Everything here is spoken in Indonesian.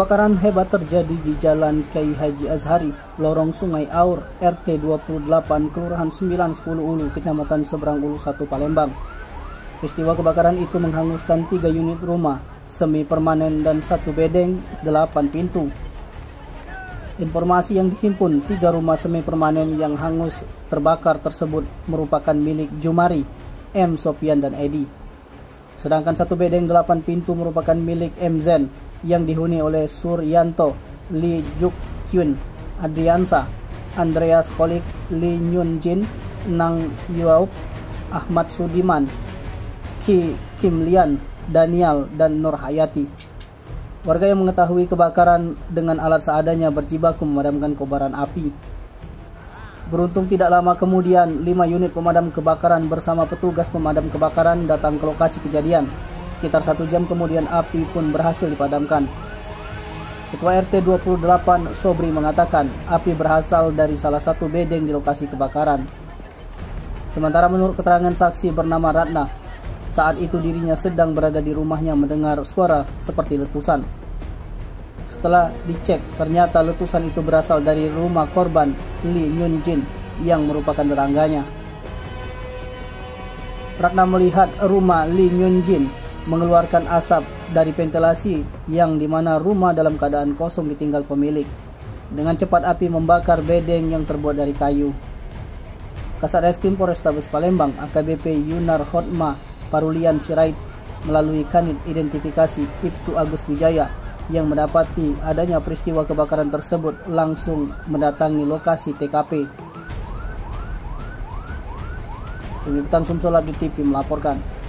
Kebakaran hebat terjadi di Jalan Kyai Haji Azhari, lorong Sungai Aur, RT 28, Kelurahan 910 Ulu, Kecamatan Seberang Ulu 1, Palembang. Peristiwa kebakaran itu menghanguskan 3 unit rumah, semi permanen dan 1 bedeng, 8 pintu. Informasi yang dihimpun, 3 rumah semi permanen yang hangus terbakar tersebut merupakan milik Jumari, M. Sopian dan Edi. Sedangkan 1 bedeng 8 pintu merupakan milik M. Zen yang dihuni oleh Suryanto, Lee Juk Kyun, Adriansa, Andreas Kholik, Lee Nyun Jin, Nang Yuaup, Ahmad Sudiman, Kim Lian, Daniel, dan Nur Hayati. Warga yang mengetahui kebakaran dengan alat seadanya berjibaku memadamkan kobaran api. Beruntung tidak lama kemudian 5 unit pemadam kebakaran bersama petugas pemadam kebakaran datang ke lokasi kejadian. Sekitar 1 jam kemudian api pun berhasil dipadamkan. Ketua RT 28 Sobri mengatakan api berasal dari salah satu bedeng di lokasi kebakaran. Sementara menurut keterangan saksi bernama Ratna, saat itu dirinya sedang berada di rumahnya mendengar suara seperti letusan. Setelah dicek, ternyata letusan itu berasal dari rumah korban Lee Nyun Jin yang merupakan tetangganya. Ratna melihat rumah Lee Nyun Jin mengeluarkan asap dari ventilasi yang dimana rumah dalam keadaan kosong ditinggal pemilik. Dengan cepat api membakar bedeng yang terbuat dari kayu. Kasat Reskrim Polrestabes Palembang AKBP Yunar Hotma Parulian Sirait melalui kanit identifikasi Ibtu Agus Wijaya yang mendapati adanya peristiwa kebakaran tersebut langsung mendatangi lokasi TKP. Tim Liputan Sumsolab di TV melaporkan.